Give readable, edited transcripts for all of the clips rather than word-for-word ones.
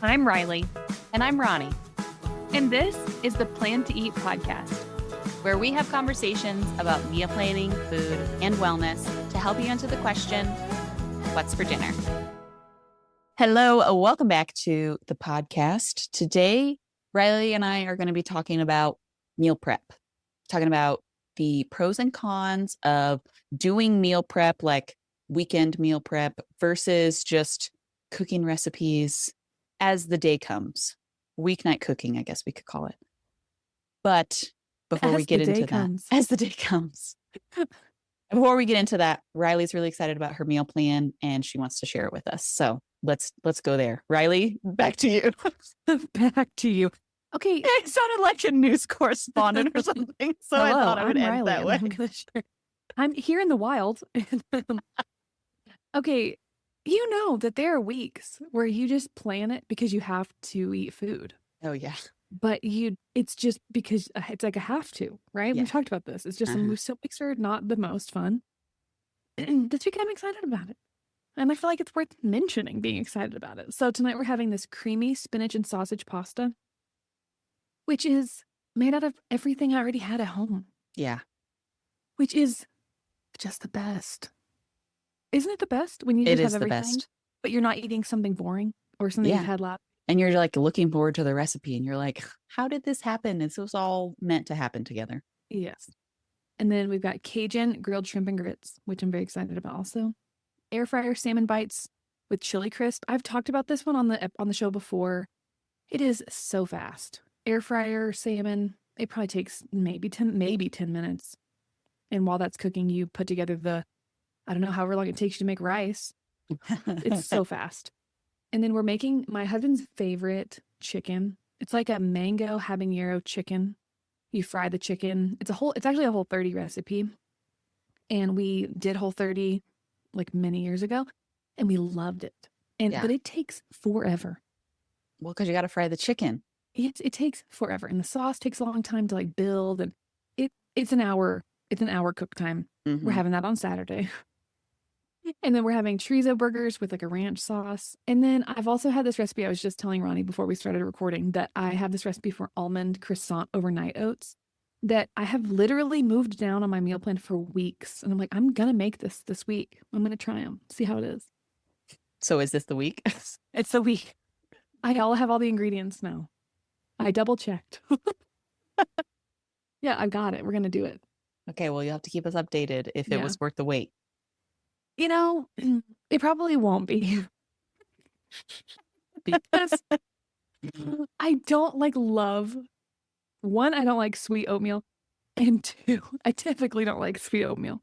I'm Riley. And I'm Ronnie, And this is the Plan to Eat podcast. where we have conversations about meal planning, food, and wellness to help you answer the question, what's for dinner? Hello, welcome back to the podcast. Today, Riley and I are going to be talking about meal prep, talking about the pros and cons of doing meal prep, like weekend meal prep, versus just cooking recipes as the day comes. Weeknight cooking, I guess we could call it. But before we get into that, as the day comes, before we get into that, Riley's really excited about her meal plan and she wants to share it with us. So let's go there. Riley, back to you. Back to you. Okay. I sounded like a news correspondent or something. So Hello, I thought I would I'm end Riley, that way. I'm here in the wild. Okay. You know that there are weeks where you just plan it because you have to eat food. Oh, yeah. But it's just because it's like a have to, right? Yeah. We've talked about this. It's just some weeks are not the most fun. This week I'm excited about it. And I feel like it's worth mentioning being excited about it. So tonight we're having this creamy spinach and sausage pasta, which is made out of everything I already had at home. Yeah. Which is just the best. Isn't it the best when you just have everything? It is the best. But you're not eating something boring or something you've had last. And you're like looking forward to the recipe and you're like, how did this happen? This was all meant to happen together. Yes. And then we've got Cajun grilled shrimp and grits, which I'm very excited about also. Air fryer salmon bites with chili crisp. I've talked about this one on the show before. It is so fast. Air fryer salmon, it probably takes maybe 10 minutes. And while that's cooking, you put together I don't know, however long it takes you to make rice. It's so fast. And then we're making my husband's favorite chicken. It's like a mango habanero chicken. You fry the chicken. It's actually a Whole30 recipe. And we did Whole30 like many years ago and we loved it. But it takes forever. Well, because you got to fry the chicken. It takes forever. And the sauce takes a long time to like build, and it's an hour cook time. Mm-hmm. We're having that on Saturday. And then we're having chorizo burgers with like a ranch sauce. And then I've also had this recipe. I was just telling Ronnie before we started recording that I have this recipe for almond croissant overnight oats that I have literally moved down on my meal plan for weeks. And I'm like, I'm going to make this week. I'm going to try them, see how it is. So is this the week? It's the week. I have all the ingredients now. I double checked. Yeah, I got it. We're going to do it. Okay, well, you'll have to keep us updated if it was worth the wait. You know, it probably won't be. Because I don't I don't like sweet oatmeal. And two, I typically don't like sweet oatmeal.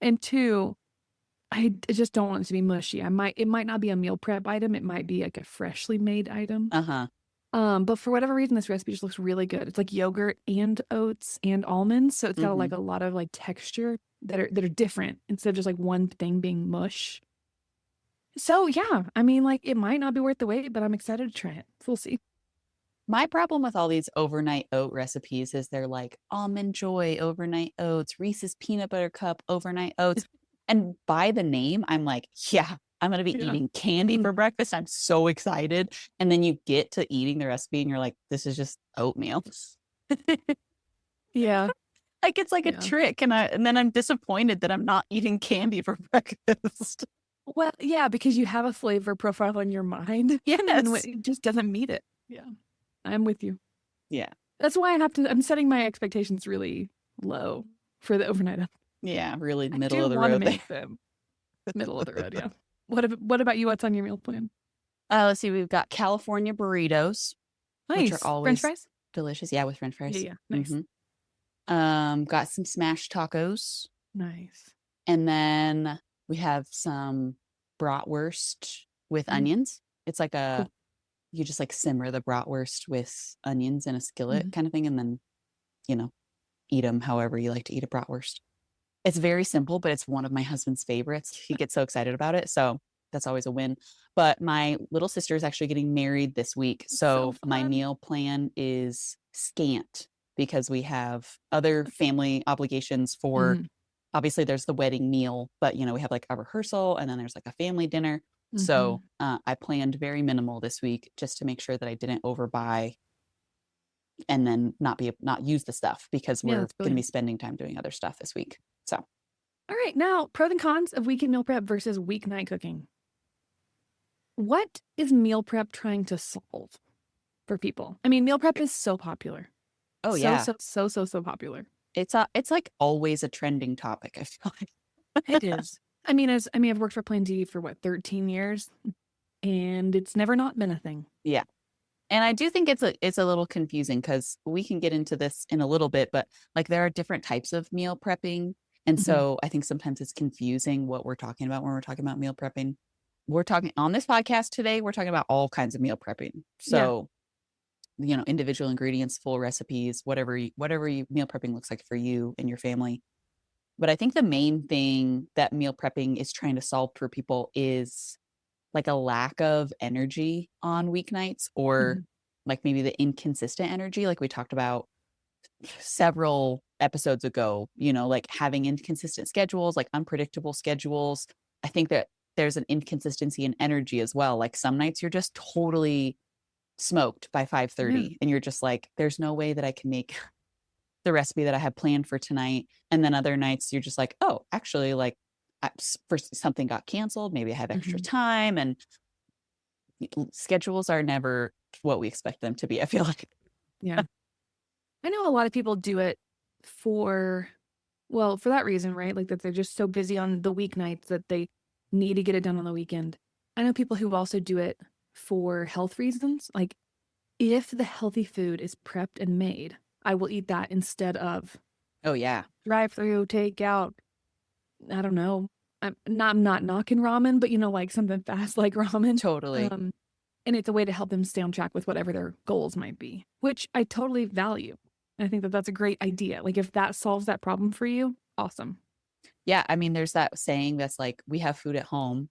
And two, I just don't want it to be mushy. It might not be a meal prep item. It might be like a freshly made item. But for whatever reason, this recipe just looks really good. It's like yogurt and oats and almonds. So it's got like a lot of like texture that are different instead of just like one thing being mush. So yeah, I mean, like it might not be worth the wait, but I'm excited to try it. So we'll see. My problem with all these overnight oat recipes is they're like Almond Joy overnight oats, Reese's Peanut Butter Cup overnight oats. And by the name, I'm like, yeah, I'm going to be eating candy for breakfast. I'm so excited. And then you get to eating the recipe and you're like, this is just oatmeal. Yeah. Like it's like a trick. And then I'm disappointed that I'm not eating candy for breakfast. Well, yeah, because you have a flavor profile in your mind. Yes. And it just doesn't meet it. Yeah. I'm with you. Yeah. That's why I'm setting my expectations really low for the overnight. Yeah, really middle of the road. Make them middle of the road, yeah. What about you? What's on your meal plan? Let's see. We've got California burritos. Nice. Which are always French fries? Delicious. Yeah, with French fries. Yeah. Nice. Got some smashed tacos. Nice. And then we have some bratwurst with onions. It's like you just like simmer the bratwurst with onions in a skillet kind of thing. And then, eat them however you like to eat a bratwurst. It's very simple, but it's one of my husband's favorites. He gets so excited about it. So that's always a win. But my little sister is actually getting married this week. So my meal plan is scant because we have other family obligations for, obviously there's the wedding meal, but we have like a rehearsal and then there's like a family dinner. So I planned very minimal this week just to make sure that I didn't overbuy and then not use the stuff because Yeah, we're that's going to be brilliant. spending time doing other stuff this week. So, All right, now pros and cons of weekend meal prep versus weeknight cooking. What is meal prep trying to solve for people? I mean, meal prep is so popular. oh So, yeah, so, so, so, so popular. it's like always a trending topic. I feel like. It is. I've worked for Plan D for what, 13 years? And it's never not been a thing. Yeah. And I do think it's a little confusing because we can get into this in a little bit, but like there are different types of meal prepping. And so I think sometimes it's confusing what we're talking about when we're talking about meal prepping. We're talking on this podcast today, we're talking about all kinds of meal prepping. Yeah. So, individual ingredients, full recipes, whatever meal prepping looks like for you and your family. But I think the main thing that meal prepping is trying to solve for people is like a lack of energy on weeknights or Mhm. like maybe the inconsistent energy like we talked about several episodes ago, like having inconsistent schedules, like unpredictable schedules. I think that there's an inconsistency in energy as well. Like some nights you're just totally smoked by Yeah. 5:30 and you're just like there's no way that I can make the recipe that I had planned for tonight. And then other nights you're just like, oh, actually, like first something got canceled. Maybe I have extra Mhm. time, and schedules are never what we expect them to be. I feel like. Yeah. I know a lot of people do it for, well, for that reason, right? Like that they're just so busy on the weeknights that they need to get it done on the weekend. I know people who also do it for health reasons. Like if the healthy food is prepped and made, I will eat that instead of Oh yeah, drive through, take out. I don't know. I'm not knocking ramen, but like something fast like ramen. totally. Um, and it's a way to help them stay on track with whatever their goals might be, which I totally value. And I think that that's a great idea. Like if that solves that problem for you, awesome. Yeah, I mean, there's that saying that's like we have food at home,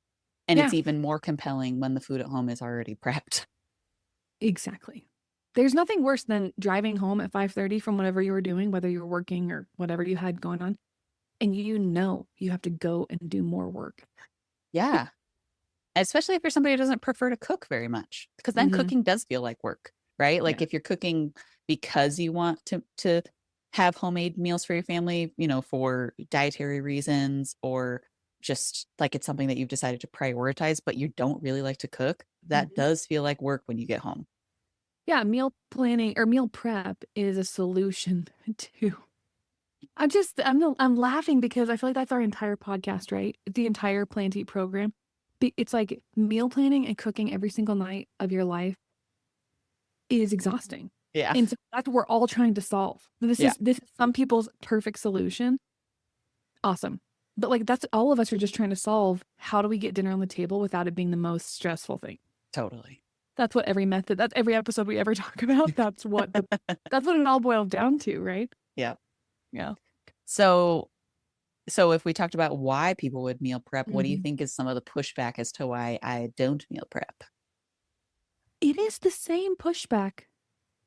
and Yeah, it's even more compelling when the food at home is already prepped. exactly. There's nothing worse than driving home at 5:30 from whatever you were doing, whether you were working or whatever you had going on, and you have to go and do more work. Yeah, especially if you're somebody who doesn't prefer to cook very much, because then Mm-hmm. cooking does feel like work, right? Like Yeah. if you're cooking because you want to have homemade meals for your family, for dietary reasons or just like it's something that you've decided to prioritize, but you don't really like to cook, that Mhm. does feel like work when you get home. Yeah, meal planning or meal prep is a solution to. I'm laughing because I feel like that's our entire podcast, right? The entire Plan to Eat program. It's like meal planning and cooking every single night of your life is exhausting. Yeah. And so that's what we're all trying to solve. Yeah. This is some people's perfect solution. Awesome. But like that's all of us are just trying to solve how do we get dinner on the table without it being the most stressful thing. Totally. That's every episode we ever talk about. That's what it all boils down to, right? Yeah. Yeah. So if we talked about why people would meal prep, what do you Mhm. think is some of the pushback as to why I don't meal prep? It is the same pushback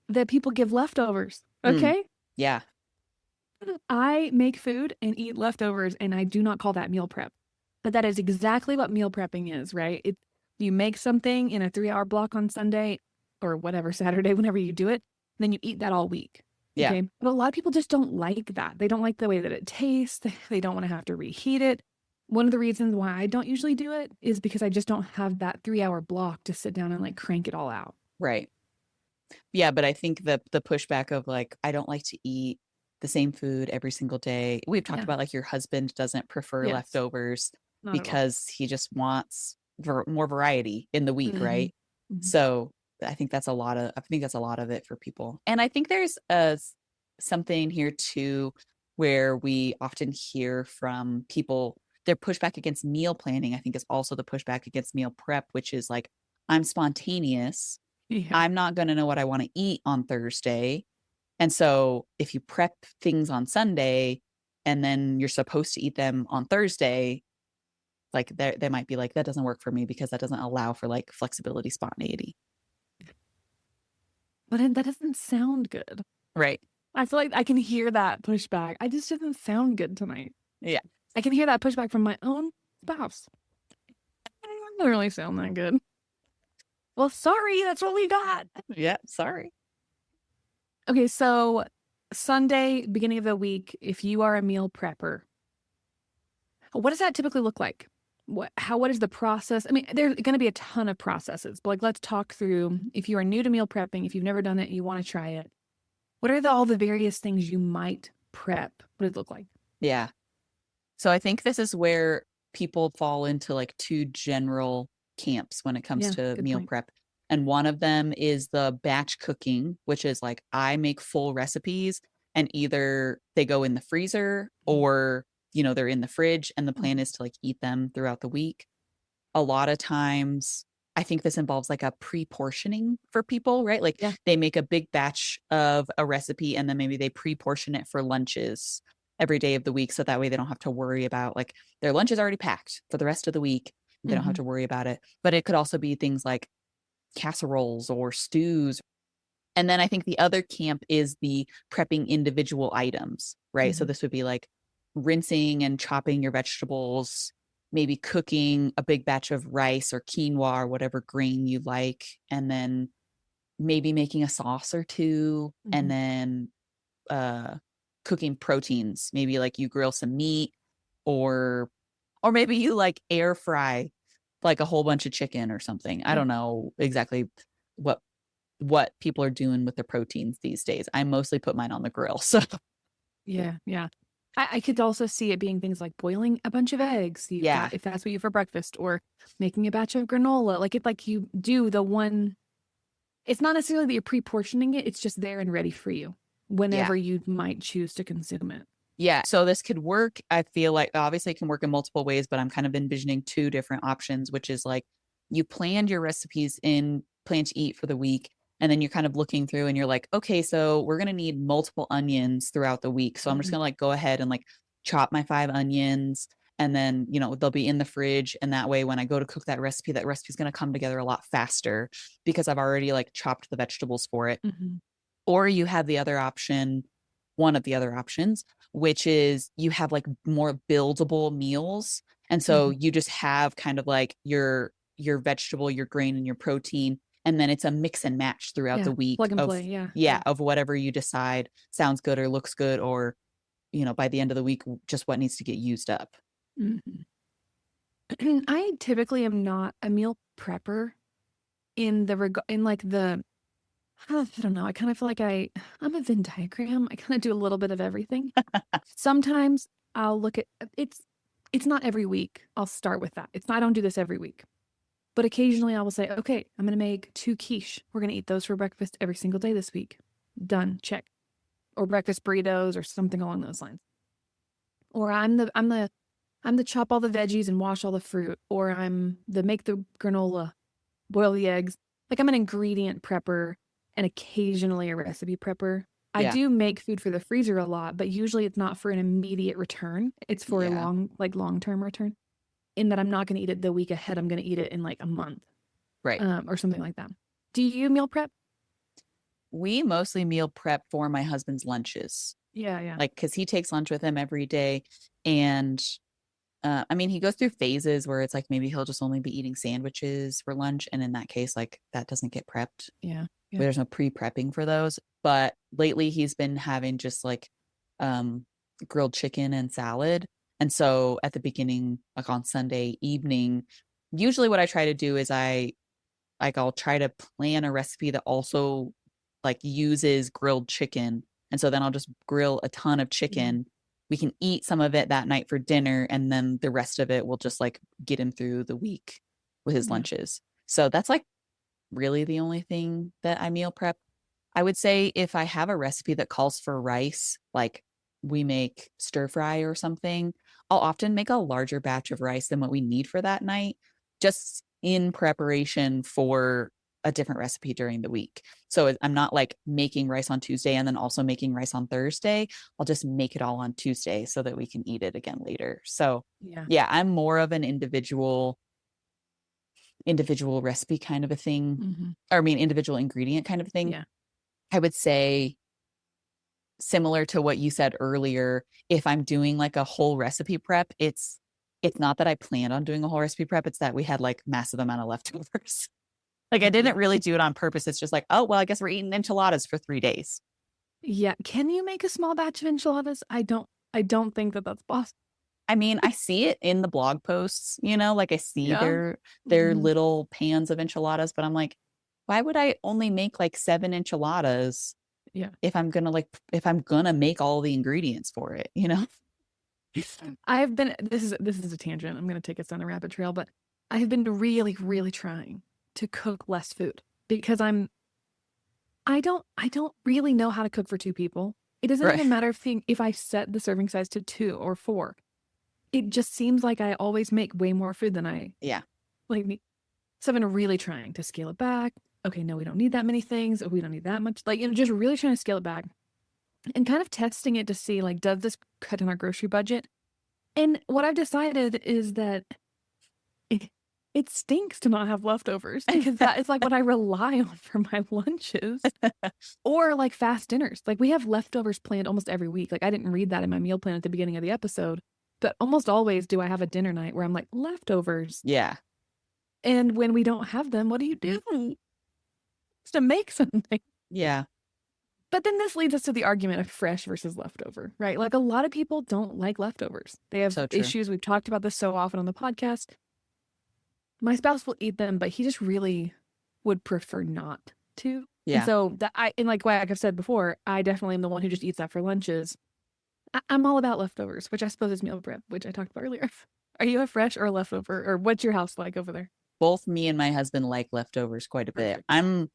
that people give leftovers. Mm, Okay? yeah. I make food and eat leftovers, and I do not call that meal prep. But that is exactly what meal prepping is, right? You make something in a 3-hour block on Sunday or whatever, Saturday, whenever you do it, then you eat that all week. Yeah. Okay. But a lot of people just don't like that. They don't like the way that it tastes. They don't want to have to reheat it. One of the reasons why I don't usually do it is because I just don't have that 3-hour block to sit down and like crank it all out. Right. Yeah, but I think the pushback of like I don't like to eat the same food every single day. We've talked Yeah. about like your husband doesn't prefer Yes. leftovers Not at all. because he just wants more variety in the week, Mhm. right? Mhm. So I think that's a lot of it for people. And I think there's something here too where we often hear from people their pushback against meal planning, I think is also the pushback against meal prep, which is like I'm spontaneous. Yeah. I'm not going to know what I want to eat on Thursday. And so if you prep things on Sunday and then you're supposed to eat them on Thursday, like they might be like, that doesn't work for me because that doesn't allow for like flexibility, spontaneity. But that doesn't sound good. Right. I feel like I can hear that pushback. I just didn't sound good tonight. Yeah. I can hear that pushback from my own spouse. doesn't really sound that good. Well, sorry, that's what we got. Yeah, sorry. Okay, so Sunday, beginning of the week, if you are a meal prepper, what does that typically look like? What is the process? I mean, there's going to be a ton of processes, but like let's talk through if you are new to meal prepping, if you've never done it, you want to try it. What are all the various things you might prep? What does it look like? Yeah. So I think this is where people fall into like two general camps when it comes Yeah, to good meal point. prep. And one of them is the batch cooking, which is like I make full recipes and either they go in the freezer or, they're in the fridge and the plan is to like eat them throughout the week. A lot of times, I think this involves like a pre-portioning for people, right? Like Yeah. they make a big batch of a recipe and then maybe they pre-portion it for lunches every day of the week. So that way they don't have to worry about like their lunch is already packed for the rest of the week. They don't have to worry about it. But it could also be things like casseroles or stews. And then I think the other camp is the prepping individual items, right? So this would be like rinsing and chopping your vegetables, maybe cooking a big batch of rice or quinoa or whatever grain you like, and then maybe making a sauce or two, and then cooking proteins. Maybe like you grill some meat or maybe you like air fry like a whole bunch of chicken or something. I don't know exactly what people are doing with the proteins these days. I mostly put mine on the grill. So Yeah. I could also see it being things like boiling a bunch of eggs. Yeah. If that's what you eat for breakfast, or making a batch of granola. Like if like you do the one, it's not necessarily that you're pre-portioning it. It's just there and ready for you whenever you might choose to consume it. Yeah. So this could work. I feel like obviously it can work in multiple ways, but I'm kind of envisioning two different options, which is like you planned your recipes in plan to eat for the week. And then you're kind of looking through and you're like, okay, so we're going to need multiple onions throughout the week. So I'm just going to like go ahead and like chop my 5 onions and then, they'll be in the fridge. And that way, when I go to cook that recipe is going to come together a lot faster because I've already like chopped the vegetables for it. Or you have the other option, one of the other options, which is you have like more buildable meals. And so you just have kind of like your vegetable, your grain, and your protein. And then it's a mix and match throughout the week plug and of, play. of whatever you decide sounds good or looks good, or, by the end of the week, just what needs to get used up. I typically am not a meal prepper in the I don't know. I kind of feel like I'm a Venn diagram. I kind of do a little bit of everything. Sometimes I'll look at it's not every week. I'll start with that. I don't do this every week. But occasionally I will say, okay, I'm going to make 2 quiche. We're going to eat those for breakfast every single day this week. Done. Check. Or breakfast burritos or something along those lines. Or I'm the chop all the veggies and wash all the fruit. Or I'm the make the granola, boil the eggs. Like I'm an ingredient prepper and occasionally a recipe prepper. I do make food for the freezer a lot, but usually it's not for an immediate return. It's for a long-term return. In that I'm not going to eat it the week ahead. I'm going to eat it in like a month. Right. Or something like that. Do you meal prep? We mostly meal prep for my husband's lunches. Yeah. Like, because he takes lunch with him every day. And I mean, he goes through phases where it's like maybe he'll just only be eating sandwiches for lunch. And in that case, like that doesn't get prepped. Yeah. There's no pre-prepping for those. But lately he's been having just like grilled chicken and salad. And so at the beginning, like on Sunday evening, usually what I try to do is I'll try to plan a recipe that also like uses grilled chicken. And so then I'll just grill a ton of chicken. We can eat some of it that night for dinner. And then the rest of it will just like get him through the week with his lunches. So that's like really the only thing that I meal prep. I would say if I have a recipe that calls for rice, like we make stir fry or something, I'll often make a larger batch of rice than what we need for that night, just in preparation for a different recipe during the week. So I'm not like making rice on Tuesday and then also making rice on Thursday. I'll just make it all on Tuesday so that we can eat it again later. So yeah, I'm more of an individual recipe kind of a thing. Or I mean, individual ingredient kind of thing. Yeah. I would say similar to what you said earlier, if I'm doing like a whole recipe prep, it's it's not that I planned on doing a whole recipe prep. It's that we had like massive amount of leftovers. Like I didn't really do it on purpose. It's just like, oh, well, I guess we're eating enchiladas for 3 days. Yeah. Can you make a small batch of enchiladas? I don't think that that's possible. I mean, I see it in the blog posts, like I see Yeah. their Mhm. little pans of enchiladas, but I'm like, why would I only make like 7 enchiladas Yeah. if I'm gonna make all the ingredients for it? I've been this is a tangent. I'm gonna take us down a rabbit trail, but I've been really, really trying to cook less food because I don't really know how to cook for 2 people. It doesn't Right. even matter if I set the serving size to 2 or 4. It just seems like I always make way more food than I Yeah. like need. So I've been really trying to scale it back. Okay, no, we don't need that many things. Or we don't need that much. Like, just really trying to scale it back and kind of testing it to see, like, does this cut in our grocery budget? And what I've decided is that it, it stinks to not have leftovers because that is like what I rely on for my lunches or like fast dinners. Like we have leftovers planned almost every week. Like I didn't read that in my meal plan at the beginning of the episode, but almost always do I have a dinner night where I'm like leftovers. Yeah. And when we don't have them, what do you do? Just to make something. Yeah. But then this leads us to the argument of fresh versus leftover, right? Like a lot of people don't like leftovers. They have So true. issues. We've talked about this so often on the podcast. My spouse will eat them, but he just really would prefer not to. Yeah. And so like I've said before, I definitely am the one who just eats that for lunches. I'm all about leftovers, which I suppose is meal prep, which I talked about earlier. Are you a fresh or a leftover, or what's your house like over there? Both me and my husband like leftovers quite a bit. Perfect. I'm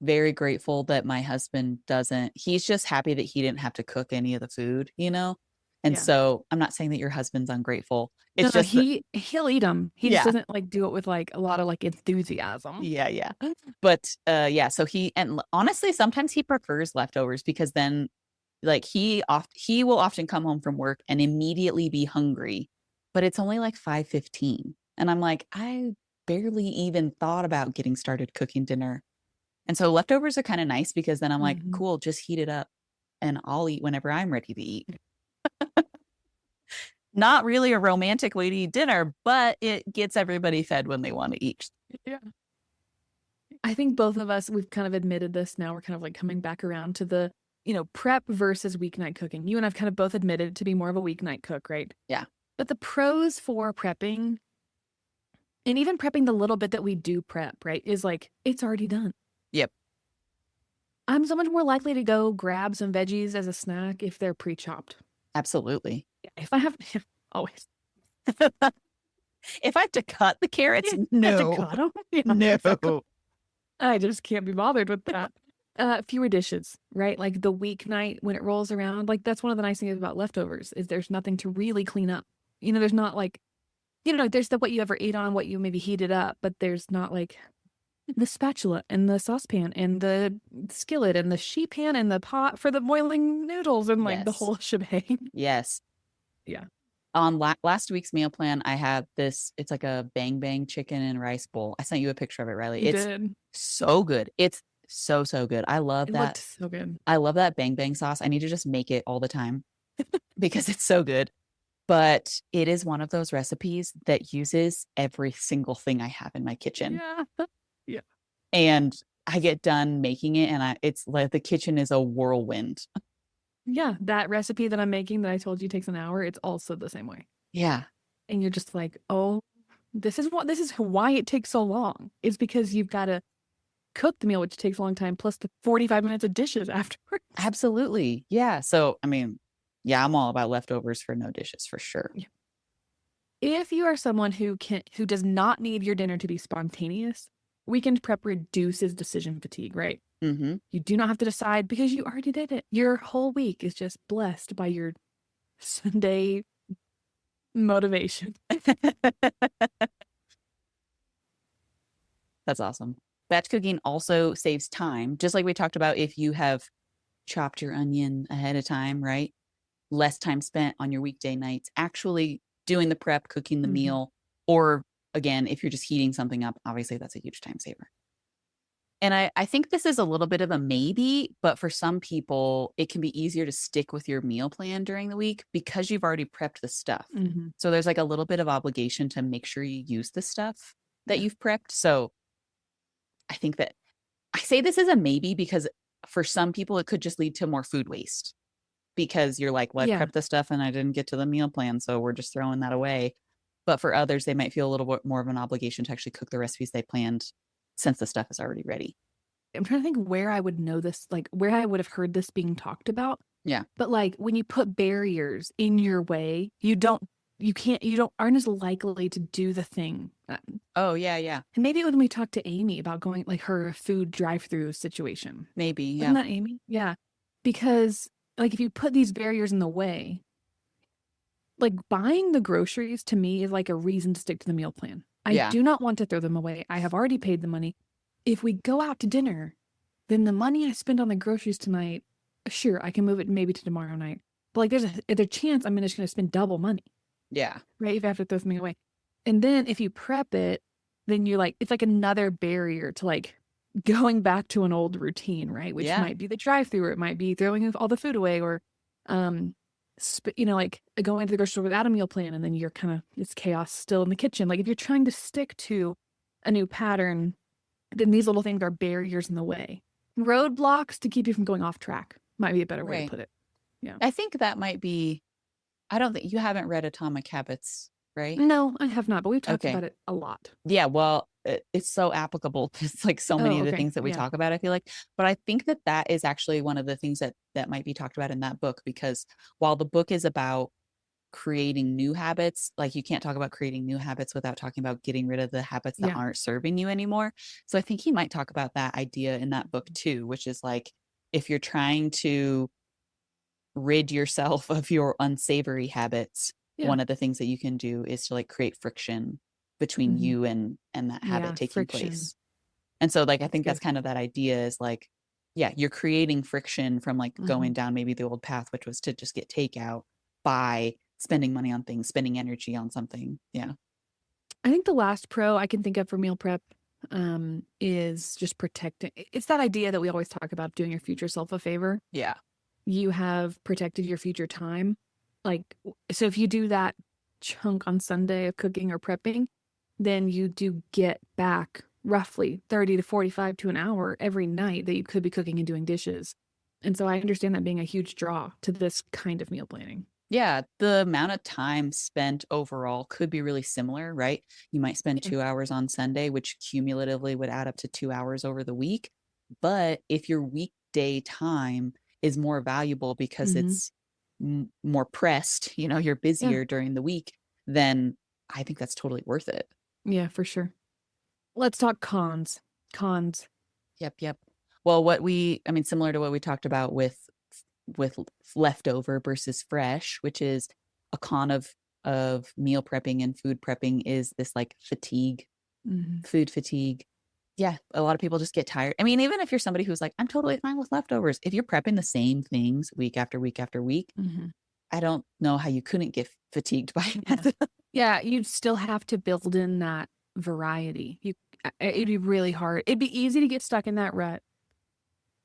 very grateful that my husband doesn't. He's just happy that he didn't have to cook any of the food. And Yeah. so I'm not saying that your husband's ungrateful. No, It's just that, he'll eat them. He just yeah. doesn't like do it with like a lot of like enthusiasm. Yeah. But yeah, so and honestly, sometimes he prefers leftovers because then like he will often come home from work and immediately be hungry, but it's only like 5:15. And I'm like, I barely even thought about getting started cooking dinner. And so leftovers are kind of nice because then I'm like, Mhm. cool, just heat it up and I'll eat whenever I'm ready to eat. Not really a romantic way to eat dinner, but it gets everybody fed when they want to eat. Yeah. I think both of us, we've kind of admitted this now. We're kind of like coming back around to the, prep versus weeknight cooking. You and I've kind of both admitted to be more of a weeknight cook, right? Yeah. But the pros for prepping and even prepping the little bit that we do prep, right, is like, it's already done. Yep. I'm so much more likely to go grab some veggies as a snack if they're pre-chopped. Absolutely. If I have, always. If I have to cut the carrots, I have no. to cut 'em. Yeah. No. I just can't be bothered with that. Fewer dishes, right? Like the weeknight when it rolls around, like that's one of the nice things about leftovers is there's nothing to really clean up. There's not like, there's what you ever ate on, what you maybe heated up, but there's not like the spatula and the saucepan and the skillet and the sheet pan and the pot for the boiling noodles and like the Yes. whole shebang. Yes. Yeah. On last week's meal plan, I have this. It's like a bang bang chicken and rice bowl. I sent you a picture of it, Riley. You It's did. so good. It's so good. I love It that. looked so good. I love that bang bang sauce. I need to just make it all the time because it's so good. But it is one of those recipes that uses every single thing I have in my kitchen. Yeah. Yeah. And I get done making it and it's like the kitchen is a whirlwind. Yeah. That recipe that I'm making that I told you takes an hour, it's also the same way. Yeah. And you're just like, oh, this is why it takes so long. It's because you've got to cook the meal, which takes a long time, plus the 45 minutes of dishes afterwards. Absolutely. Yeah. So, I mean, yeah, I'm all about leftovers for no dishes for sure. Yeah. If you are someone who does not need your dinner to be spontaneous, weekend prep reduces decision fatigue, right? Mm-hmm. You do not have to decide because you already did it. Your whole week is just blessed by your Sunday motivation. That's awesome. Batch cooking also saves time. Just like we talked about, if you have chopped your onion ahead of time, right? Less time spent on your weekday nights actually doing the prep, cooking the meal, or again, if you're just heating something up, obviously that's a huge time saver. And I think this is a little bit of a maybe, but for some people, it can be easier to stick with your meal plan during the week because you've already prepped the stuff. Mm-hmm. So there's like a little bit of obligation to make sure you use the stuff that Yeah. you've prepped. So I think that I say this is a maybe because for some people, it could just lead to more food waste because you're like, well, I Yeah. prepped the stuff and I didn't get to the meal plan. So we're just throwing that away. But for others, they might feel a little bit more of an obligation to actually cook the recipes they planned since the stuff is already ready. I'm trying to think where I would know this, like where I would have heard this being talked about. Yeah. But like when you put barriers in your way, you don't aren't as likely to do the thing. Oh, yeah, yeah. And maybe when we talked to Amy about going like her food drive-through situation. Maybe, Wasn't yeah. that Amy? Yeah. Because like if you put these barriers in the way, like buying the groceries to me is like a reason to stick to the meal plan. I Yeah. do not want to throw them away. I have already paid the money. If we go out to dinner, then the money I spend on the groceries tonight, sure, I can move it maybe to tomorrow night. But like there's a chance I'm just going to spend double money, Yeah. right? If I have to throw something away. And then if you prep it, then you're like, it's like another barrier to like going back to an old routine, right? Which Yeah. might be the drive-through, or it might be throwing all the food away, or like going to the grocery store without a meal plan, and then you're kind of it's chaos still in the kitchen. Like if you're trying to stick to a new pattern, then these little things are barriers in the way. Roadblocks to keep you from going off track might be a better way to Right. put it. Yeah. I think that might be, I don't think you haven't read Atomic Habits, right? No, I have not, but we've talked Okay. about it a lot. Yeah, well, it's so applicable. It's like so many of the okay. things that we Yeah. talk about, I feel like. But I think that that is actually one of the things that might be talked about in that book, because while the book is about creating new habits, like you can't talk about creating new habits without talking about getting rid of the habits that Yeah. aren't serving you anymore. So I think he might talk about that idea in that book too, which is like if you're trying to rid yourself of your unsavory habits, Yeah. one of the things that you can do is to like create friction between Mhm. you and that habit Yeah, taking friction. place. And so like I think good. that's kind of that idea is like, yeah, you're creating friction from like going Mhm. down maybe the old path, which was to just get takeout, by spending money on things, spending energy on something. Yeah. I think the last pro I can think of for meal prep is just protecting. It's that idea that we always talk about, doing your future self a favor. Yeah. You have protected your future time. Like, so if you do that chunk on Sunday of cooking or prepping, then you do get back roughly 30 to 45 to an hour every night that you could be cooking and doing dishes. And so I understand that being a huge draw to this kind of meal planning. Yeah, the amount of time spent overall could be really similar, right? You might spend Yeah. 2 hours on Sunday, which cumulatively would add up to 2 hours over the week. But if your weekday time is more valuable because Mhm. it's more pressed, you know, you're Yeah. busier during the week, then I think that's totally worth it. Yeah, for sure. Let's talk cons. Cons. Yep, yep. Well, I mean, similar to what we talked about with leftover versus fresh, which is a con of meal prepping and food prepping, is this like fatigue, Mhm. food fatigue. Yeah, a lot of people just get tired. I mean, even if you're somebody who's like, I'm totally fine with leftovers, if you're prepping the same things week after week after week, Mhm. I don't know how you couldn't get fatigued by it. Yeah, you'd still have to build in that variety. It'd be really hard. It'd be easy to get stuck in that rut.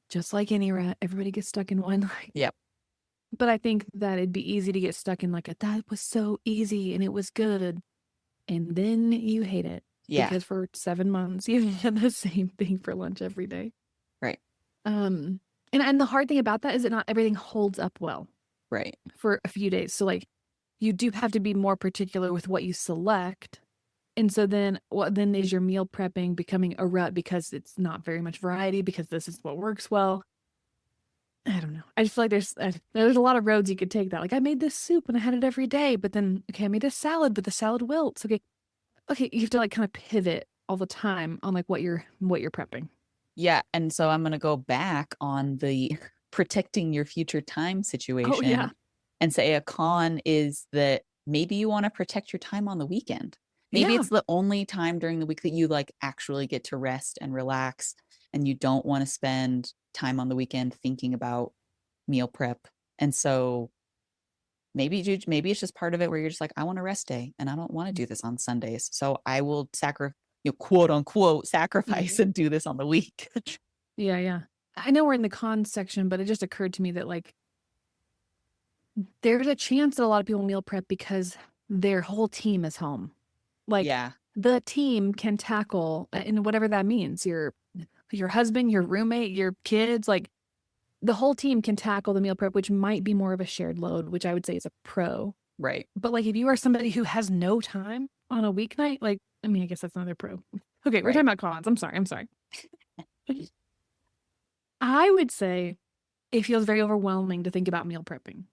Just like any rut, everybody gets stuck in one. Yep. But I think that it'd be easy to get stuck in like that was so easy and it was good. And then you hate it. Yeah. Because for 7 months you had the same thing for lunch every day. Right. And the hard thing about that is that not everything holds up well Right. for a few days. So like you do have to be more particular with what you select. And so then what then is your meal prepping becoming a rut because it's not very much variety, because this is what works well. I don't know. I just feel like there's a lot of roads you could take that. Like I made this soup and I had it every day, but then okay, I made a salad, but the salad wilts. Okay, you have to like kind of pivot all the time on like what you're prepping. Yeah. And so I'm going to go back on the protecting your future time situation. Oh yeah, and say a con is that maybe you want to protect your time on the weekend. Maybe yeah, it's the only time during the week that you like actually get to rest and relax, and you don't want to spend time on the weekend thinking about meal prep. And so maybe it's just part of it where you're just like, I want a rest day and I don't want to do this on Sundays. So I will quote unquote sacrifice and do this on the week. Yeah, yeah. I know we're in the cons section, but it just occurred to me that like there's a chance that a lot of people meal prep because their whole team is home. Like Yeah, the team can tackle, and whatever that means, your husband, your roommate, your kids, like the whole team can tackle the meal prep, which might be more of a shared load, which I would say is a pro. right. But like if you are somebody who has no time on a weeknight, like I mean, I guess that's another pro. Okay, we're Right. talking about cons. I'm sorry. I would say it feels very overwhelming to think about meal prepping.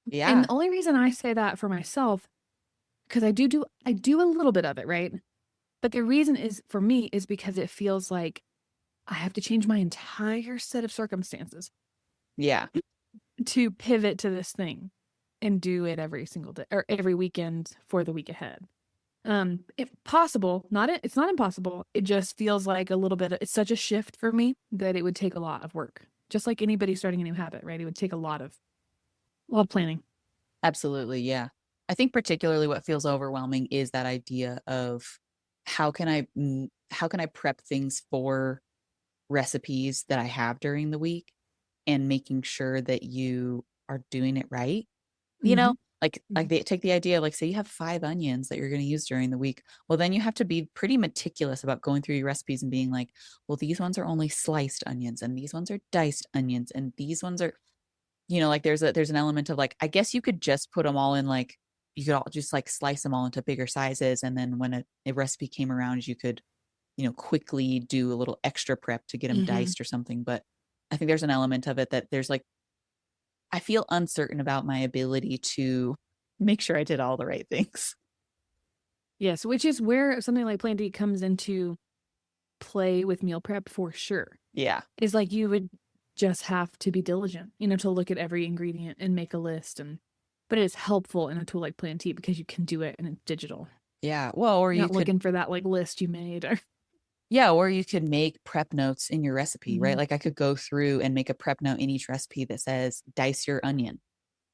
And Yeah. the only reason I say that for myself, because I do a little bit of it, right? But the reason is for me is because it feels like I have to change my entire set of circumstances Yeah. to pivot to this thing and do it every single day or every weekend for the week ahead. If possible, it's not impossible. It just feels like a little bit, it's such a shift for me that it would take a lot of work. Just like anybody starting a new habit, right? It would take a lot of planning. Absolutely. Yeah. I think particularly what feels overwhelming is that idea of how can I prep things for recipes that I have during the week and making sure that you are doing it right. You Mm-hmm. know, like they take the idea of like, say you have 5 onions that you're going to use during the week. Well, then you have to be pretty meticulous about going through your recipes and being like, well, these ones are only sliced onions and these ones are diced onions and these ones are, like there's an element of like, I guess you could just put them all in like, you could all just like slice them all into bigger sizes. And then when a recipe came around, you could, quickly do a little extra prep to get them Mm-hmm. diced or something. But I think there's an element of it that there's like, I feel uncertain about my ability to make sure I did all the right things. Yes, which is where something like Plan D comes into play with meal prep for sure. Yeah. Is like you would just have to be diligent, to look at every ingredient and make a list. But it is helpful in a tool like Plan T because you can do it and it's digital. Yeah. Well, or You're you not could, looking for that like list you made. or you could make prep notes in your recipe, right? Mhm. Like I could go through and make a prep note in each recipe that says dice your onion,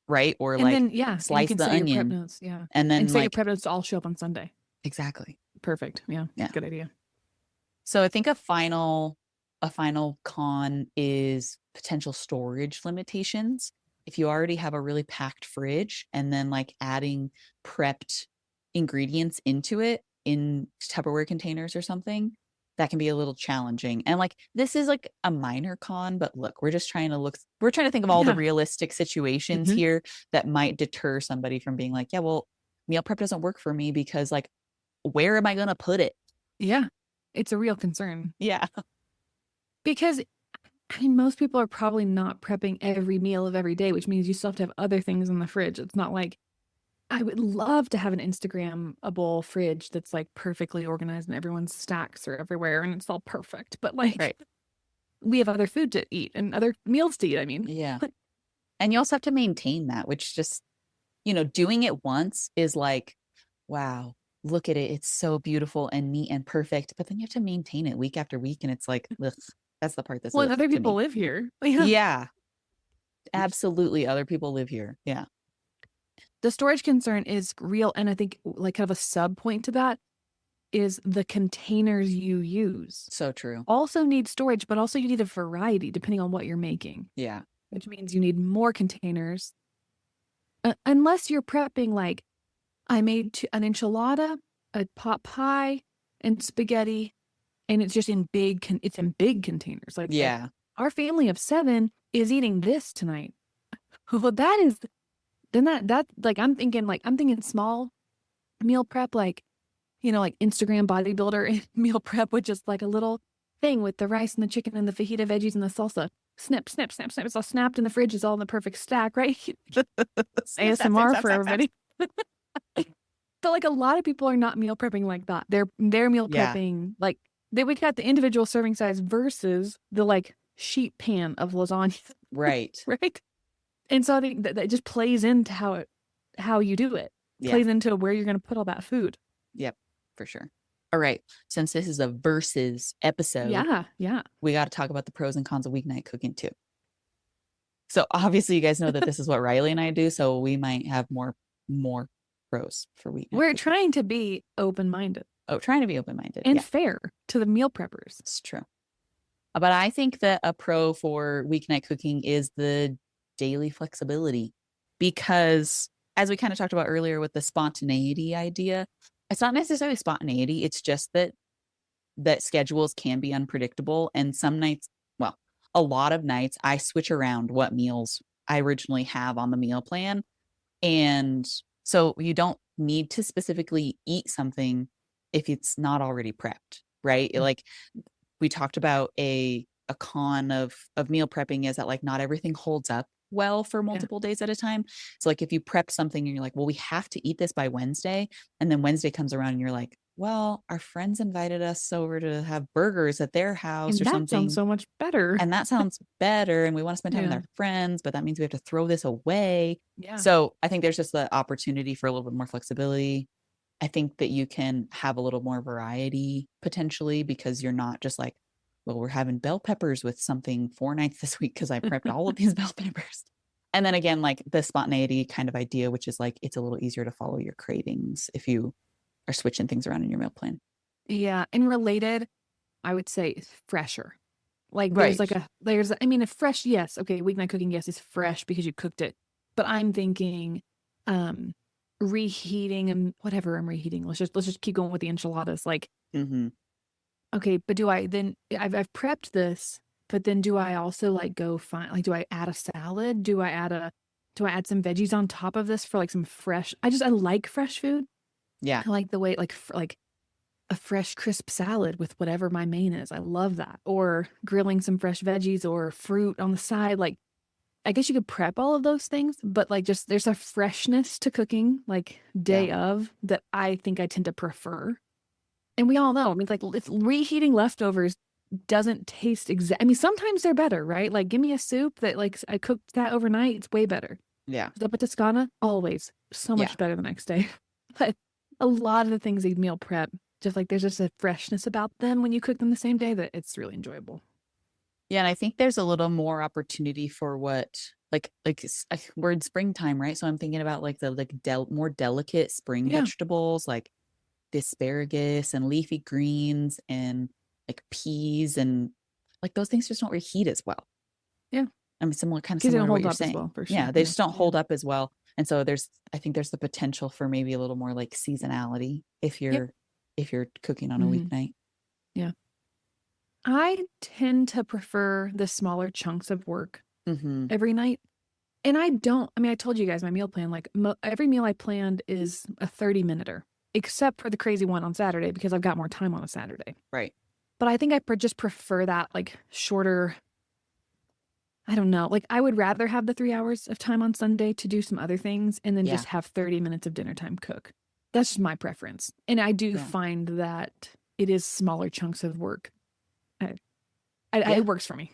right? Or And like then, yeah, and you slice can the set your prep onion notes. Yeah. and And then set your like, prep notes to all show up on Sunday. exactly. Perfect. Yeah. Yeah. Good idea. So I think a final con is potential storage limitations. If you already have a really packed fridge and then like adding prepped ingredients into it in Tupperware containers or something, that can be a little challenging. And like this is like a minor con, but look, we're trying to think of all the Yeah. realistic situations Mhm. here that might deter somebody from being like, yeah, well, meal prep doesn't work for me because like where am I going to put it? Yeah. It's a real concern Yeah. because I mean, most people are probably not prepping every meal of every day, which means you still have to have other things in the fridge. It's not like I would love to have an Instagrammable fridge that's like perfectly organized and everyone's stacks are everywhere and it's all perfect. But like, Right. we have other food to eat and other meals to eat. I mean, Yeah. And you also have to maintain that, which just, doing it once is like, wow, look at it. It's so beautiful and neat and perfect. But then you have to maintain it week after week. And it's like, ugh, that's the part that's well, ugh and other to people me. live here. Yeah. Yeah. Absolutely. Other people live here. Yeah. The storage concern is real. And I think like kind of a sub point to that is the containers you use So true. also need storage, but also you need a variety depending on what you're making, Yeah. which means you need more containers. Unless you're prepping like I made an enchilada, a pot pie, and spaghetti, and it's just in it's in big containers. Like Yeah. our family of 7 is eating this tonight. Well, that is then that like I'm thinking small meal prep, like like Instagram bodybuilder meal prep with just like a little thing with the rice and the chicken and the fajita veggies and the salsa. Snip, snip, snip, snip. It's all snapped in the fridge. It's all in the perfect stack, right? ASMR for everybody. But like a lot of people are not meal prepping like that. They're meal Yeah. prepping like we got the individual serving size versus the like sheet pan of lasagna, Right. right? And so I think that just plays into how you do it. Yeah. Plays into where you're going to put all that food. Yep. For sure. All right. Since this is a versus episode, Yeah. we got to talk about the pros and cons of weeknight cooking too. So obviously you guys know that this is what Riley and I do. So we might have more pros for weeknight. We're cooking. trying to be open-minded. Oh, trying to be open-minded. and Yeah, fair to the meal preppers. it's true. But I think that a pro for weeknight cooking is the daily flexibility because as we kind of talked about earlier with the spontaneity idea, it's not necessarily spontaneity. It's just that schedules can be unpredictable. And some nights, well, a lot of nights I switch around what meals I originally have on the meal plan. And so you don't need to specifically eat something if it's not already prepped, right? Mm. Like we talked about a con of meal prepping is that like not everything holds up well for Yeah. multiple days at a time. So like if you prep something and you're like, well, we have to eat this by Wednesday, and then Wednesday comes around and you're like, well, our friends invited us over to have burgers at their house And or that sounds something. so much better. And that sounds better. And we want to spend time with Yeah. our friends, but that means we have to throw this away. Yeah. So I think there's just the opportunity for a little bit more flexibility. I think that you can have a little more variety potentially because you're not just like, well, we're having bell peppers with something 4 nights this week because I prepped all of these bell peppers. And then again, like the spontaneity kind of idea, which is like it's a little easier to follow your cravings if you are switching things around in your meal plan. Yeah. And related, I would say it's fresher. Like Right. I mean, a fresh, yes. Okay. Weeknight cooking, yes, is fresh because you cooked it. But I'm thinking, reheating and whatever I'm reheating. Let's just keep going with the enchiladas. Like, Mm-hmm. okay, but do I then I've prepped this, but then do I also like go find like do I add a salad? Do I add some veggies on top of this for like some fresh? I like fresh food. Yeah. I like the way like a fresh crisp salad with whatever my main is. I love that. Or grilling some fresh veggies or fruit on the side. Like I guess you could prep all of those things, but like just there's a freshness to cooking like day Yeah. of that I think I tend to prefer. And we all know, I mean, like if reheating leftovers doesn't taste exact. I mean, sometimes they're better, right? Like, give me a soup that like I cooked that overnight. It's way better. Yeah. Zuppa Toscana, always so Yeah. much better the next day. But a lot of the things you meal prep, just like there's just a freshness about them when you cook them the same day that it's really enjoyable. Yeah, and I think there's a little more opportunity for what we're in springtime, right? So I'm thinking about like the more delicate spring Yeah, vegetables like the asparagus and leafy greens and like peas and like those things just don't reheat as well. yeah, I mean, similar kind of because they similar don't to what hold you're up as saying. well for Yeah, sure. they Yeah, just don't yeah, hold up as well. And so I think there's the potential for maybe a little more like seasonality yep. if you're cooking on a Hmm. weeknight. Yeah. I tend to prefer the smaller chunks of work Mm-hmm. every night. And I mean, I told you guys my meal plan, like every meal I planned is a 30-minuter, except for the crazy one on Saturday because I've got more time on a Saturday. Right. But I think I just prefer that like shorter, I don't know. Like I would rather have the 3 hours of time on Sunday to do some other things and then Yeah. just have 30 minutes of dinner time cook. That's just my preference. And I do Yeah. find that it is smaller chunks of work. Yeah. It works for me.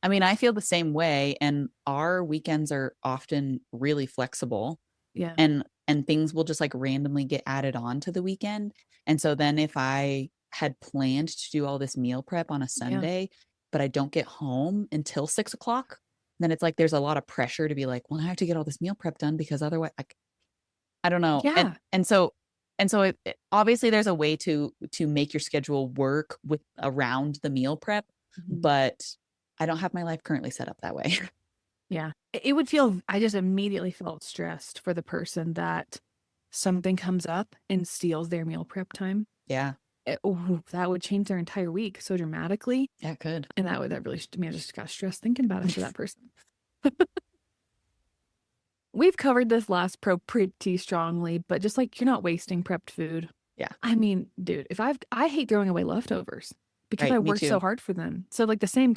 I mean, I feel the same way, and our weekends are often really flexible, Yeah. and things will just like randomly get added on to the weekend. And so then if I had planned to do all this meal prep on a Yeah. Sunday, but I don't get home until 6 o'clock, then it's like there's a lot of pressure to be like, well, I have to get all this meal prep done because otherwise, I don't know. Yeah. And so obviously there's a way to make your schedule work with around the meal prep, Mhm. but I don't have my life currently set up that way. Yeah. I just immediately felt stressed for the person that something comes up and steals their meal prep time. Yeah. That would change their entire week so dramatically. Yeah, it could. And that really, I mean, I just got stressed thinking about it for that person. We've covered this last pro pretty strongly, but just like you're not wasting prepped food. Yeah. I mean, dude, I hate throwing away leftovers because Right, I me work so too. hard for them. So like the same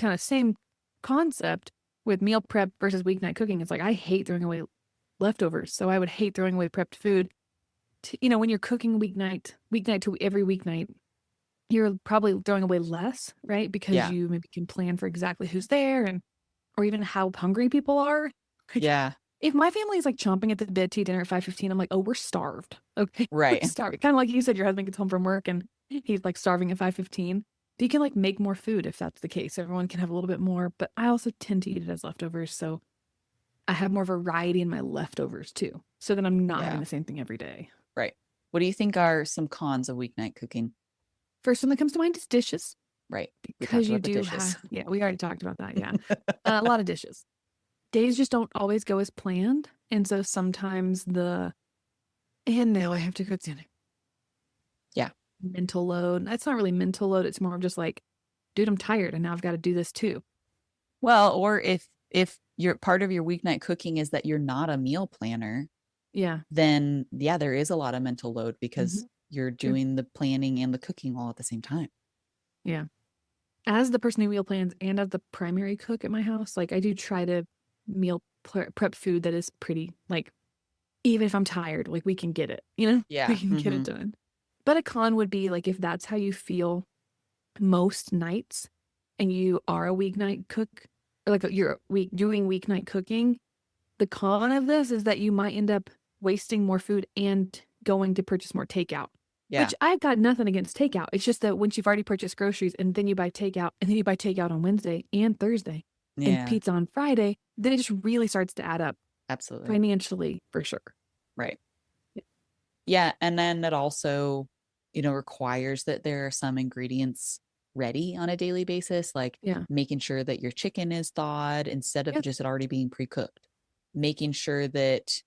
concept with meal prep versus weeknight cooking. It's like I hate throwing away leftovers. So I would hate throwing away prepped food. When you're cooking weeknight to every weeknight, you're probably throwing away less, right? Because Yeah. you maybe can plan for exactly who's there or even how hungry people are. Yeah. If my family is like chomping at the bit to eat dinner at 5:15, I'm like, oh, we're starved. Okay. Right. We're starved. Kind of like you said, your husband gets home from work and he's like starving at 5:15. But you can like make more food if that's the case. Everyone can have a little bit more, but I also tend to eat it as leftovers. So I have more variety in my leftovers too. So then I'm not having Yeah. the same thing every day. Right. What do you think are some cons of weeknight cooking? First one that comes to mind is dishes. Right. We talked Because you about the do dishes. have, yeah, we already talked about that. Yeah. A lot of dishes. Days just don't always go as planned. And so sometimes and now I have to cook dinner. Yeah. Mental load. That's not really mental load. It's more of just like, dude, I'm tired and now I've got to do this too. Well, or if your part of your weeknight cooking is that you're not a meal planner, Yeah. then yeah, there is a lot of mental load because Mhm. you're True. doing the planning and the cooking all at the same time. Yeah. As the person who meal plans and as the primary cook at my house, like I do try to prep food that is pretty, like, even if I'm tired, like we can get it, we Yeah. can get it done. But a con would be like if that's how you feel most nights and you are a weeknight cook, or like you're doing weeknight cooking, the con of this is that you might end up wasting more food and going to purchase more takeout. Yeah. Which I've got nothing against takeout. It's just that once you've already purchased groceries and then you buy takeout and then you buy takeout on Wednesday and Thursday and Yeah. pizza on Friday, then it just really starts to add up Absolutely. financially for sure. Right. Yeah. And then it also, requires that there are some ingredients ready on a daily basis, like Yeah. making sure that your chicken is thawed instead of Yep. just it already being pre-cooked, making sure that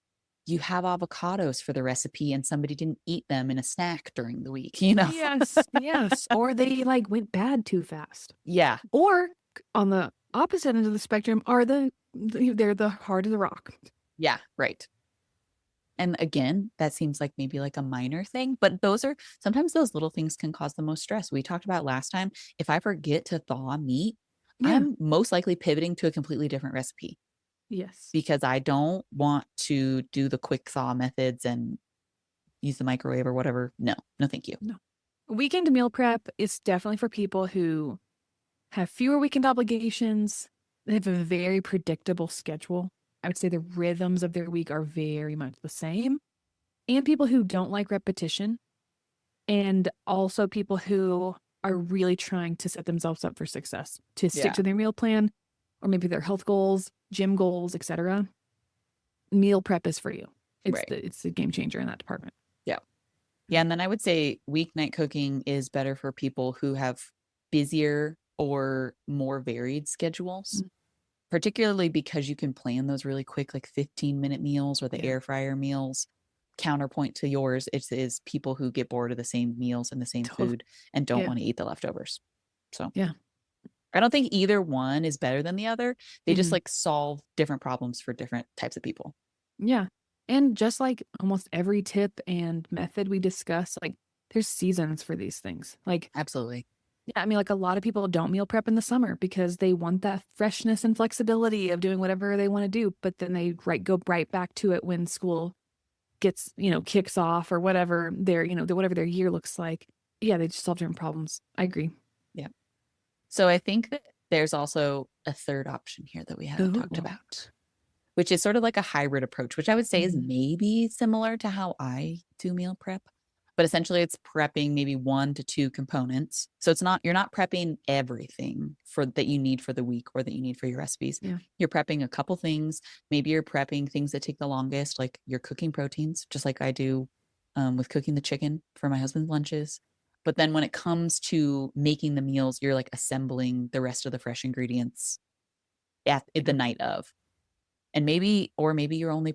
you have avocados for the recipe and somebody didn't eat them in a snack during the week, Yes. Yes. Or they like went bad too fast. Yeah. Or on the opposite end of the spectrum are they're the heart of the rock. Yeah. Right. And again, that seems like maybe like a minor thing, but sometimes those little things can cause the most stress. We talked about last time, if I forget to thaw meat, Yeah. I'm most likely pivoting to a completely different recipe Yes. because I don't want to do the quick thaw methods and use the microwave or whatever. No, no, thank you. No. Weekend meal prep is definitely for people who have fewer weekend obligations. They have a very predictable schedule. I would say the rhythms of their week are very much the same. And people who don't like repetition. And also people who are really trying to set themselves up for success, to stick Yeah. to their meal plan, or maybe their health goals, gym goals, etc. Meal prep is for you. Right. It's a game changer in that department. Yeah. Yeah. And then I would say weeknight cooking is better for people who have busier or more varied schedules, particularly because you can plan those really quick, like 15-minute meals or the air fryer meals. Counterpoint to yours is people who get bored of the same meals and the same food and don't want to eat the leftovers. So yeah, I don't think either one is better than the other. They just like solve different problems for different types of people. Yeah. And just like almost every tip and method we discuss, like there's seasons for these things. Like, absolutely. Yeah, I mean, like a lot of people don't meal prep in the summer because they want that freshness and flexibility of doing whatever they want to do, but then they go right back to it when school gets, kicks off or whatever whatever their year looks like. Yeah, they just solve different problems. I agree. Yeah. So I think that there's also a third option here that we haven't talked about, which is sort of like a hybrid approach, which I would say is maybe similar to how I do meal prep. But essentially it's prepping maybe 1 to 2 components. So you're not prepping everything that you need for the week or that you need for your recipes. Yeah. You're prepping a couple things. Maybe you're prepping things that take the longest, like you're cooking proteins, just like I do with cooking the chicken for my husband's lunches. But then when it comes to making the meals, you're like assembling the rest of the fresh ingredients at the night of. And maybe you're only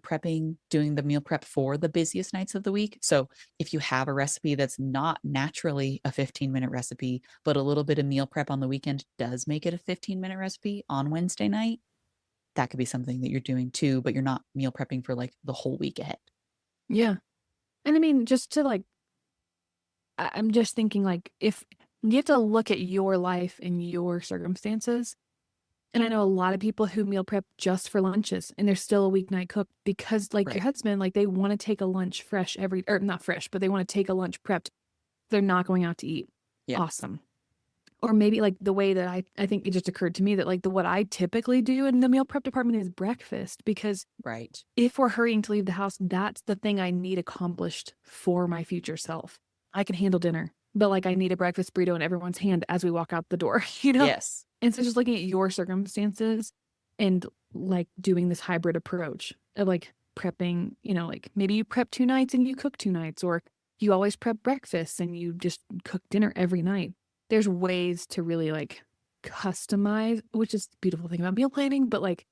doing the meal prep for the busiest nights of the week. So if you have a recipe that's not naturally a 15-minute recipe, but a little bit of meal prep on the weekend does make it a 15-minute recipe on Wednesday night, that could be something that you're doing too, but you're not meal prepping for like the whole week ahead. Yeah. And I mean, just to like, I'm just thinking like if you have to look at your life and your circumstances. And I know a lot of people who meal prep just for lunches and they're still a weeknight cook because like your husband, like they want to take a lunch fresh or not fresh, but they want to take a lunch prepped. They're not going out to eat. Yeah. Awesome. Or maybe like the way that I think it just occurred to me that like what I typically do in the meal prep department is breakfast because if we're hurrying to leave the house, that's the thing I need accomplished for my future self. I can handle dinner, but like I need a breakfast burrito in everyone's hand as we walk out the door, Yes. And so just looking at your circumstances and like doing this hybrid approach of like prepping, like maybe you prep 2 nights and you cook 2 nights, or you always prep breakfast and you just cook dinner every night. There's ways to really like customize, which is the beautiful thing about meal planning, but like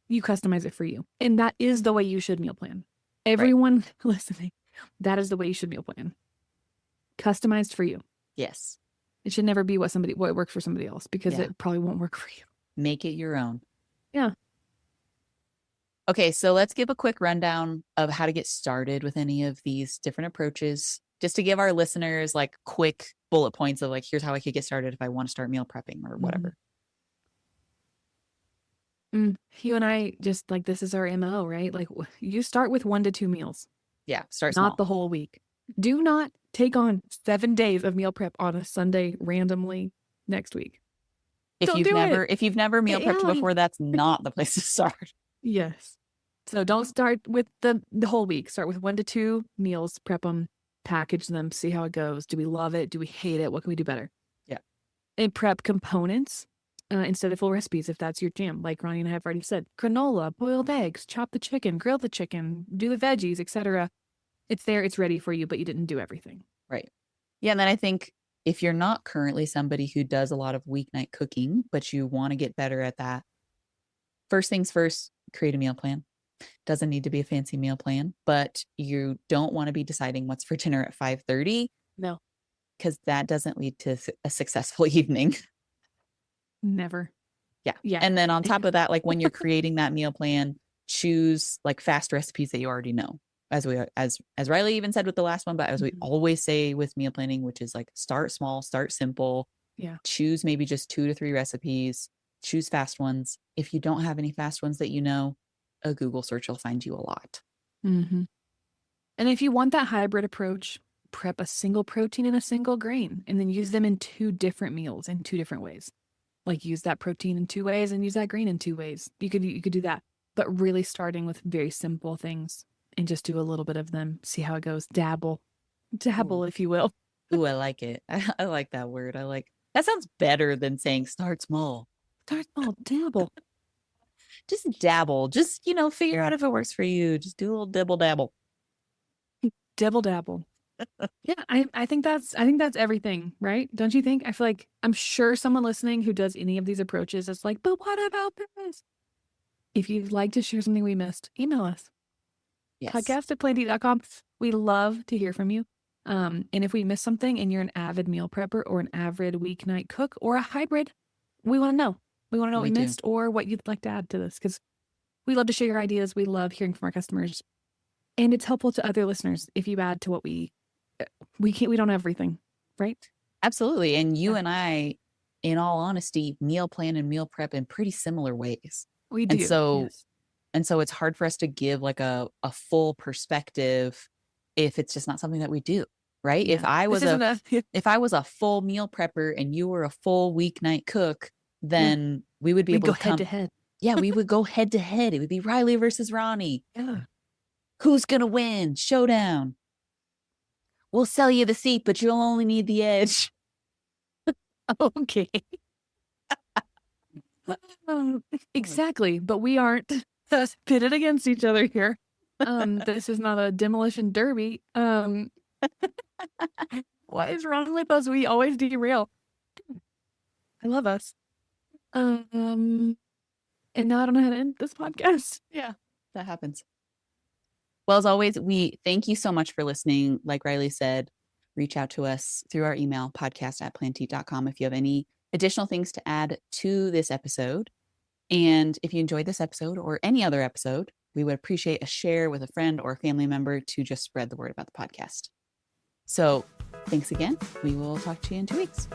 you customize it for you. And that is the way you should meal plan. Everyone listening, that is the way you should meal plan. Customized for you. Yes. It should never be what works for somebody else, because it probably won't work for you. Make it your own. Yeah. Okay, so let's give a quick rundown of how to get started with any of these different approaches, just to give our listeners like quick bullet points of like, here's how I could get started if I want to start meal prepping or whatever. You and I just like, this is our MO, right? Like you start with 1 to 2 meals. Yeah, start not small. the whole week. Do not take on 7 days of meal prep on a Sunday randomly next week. If you've never meal prepped before, that's not the place to start. Yes. So don't start with the whole week. Start with 1 to 2 meals, prep them, package them, see how it goes. Do we love it? Do we hate it? What can we do better? Yeah. And prep components instead of full recipes if that's your jam. Like Ronnie and I have already said, granola, boiled eggs, chop the chicken, grill the chicken, do the veggies, etc. It's there, it's ready for you, but you didn't do everything. Right. Yeah. And then I think if you're not currently somebody who does a lot of weeknight cooking, but you want to get better at that, first things first, create a meal plan. Doesn't need to be a fancy meal plan, but you don't want to be deciding what's for dinner at 5:30. No. Because that doesn't lead to a successful evening. Never. Yeah. Yeah. And then on top of that, like when you're creating that meal plan, choose like fast recipes that you already know. As Riley even said with the last one, but as we always say with meal planning, which is like start small, start simple. Yeah. Choose maybe just 2 to 3 recipes. Choose fast ones. If you don't have any fast ones that you know, a Google search will find you a lot. Mm-hmm. And if you want that hybrid approach, prep a single protein and a single grain, and then use them in 2 different meals in 2 different ways. Like use that protein in 2 ways and use that grain in 2 ways. You could do that, but really starting with very simple things and just do a little bit of them. See how it goes. Dabble, Ooh. if you will. Ooh, I like it. I like that word. That sounds better than saying start small. Start small, dabble. Just dabble. Just, figure out if it works for you. Just do a little dibble dabble. Dabble. Yeah, I think that's everything, right? Don't you think? I feel like I'm sure someone listening who does any of these approaches is like, but what about this? If you'd like to share something we missed, email us. Yes. podcast@planty.com. We love to hear from you. And if we missed something and you're an avid meal prepper or an avid weeknight cook or a hybrid, we want to know. We want to know what we missed or what you'd like to add to this, because we love to share your ideas. We love hearing from our customers. And it's helpful to other listeners if you add to what we don't have everything, right? Absolutely. And you and I, in all honesty, meal plan and meal prep in pretty similar ways. We do. And so it's hard for us to give like a full perspective if it's just not something that we do, right? Yeah. If I was a full meal prepper and you were a full weeknight cook, then we would be able to go head to head. Yeah, we would go head to head. It would be Riley versus Ronnie. Yeah. Who's going to win? Showdown. We'll sell you the seat, but you'll only need the edge. Okay. Exactly. But we aren't pitted against each other here. This is not a demolition derby. What is wrong with us? We always derail. I love us. And now I don't know how to end this podcast. Yeah, that happens. Well, as always, we thank you so much for listening. Like Riley said, reach out to us through our email, podcast@planty.com, if you have any additional things to add to this episode. And if you enjoyed this episode or any other episode, we would appreciate a share with a friend or a family member to just spread the word about the podcast. So thanks again. We will talk to you in 2 weeks.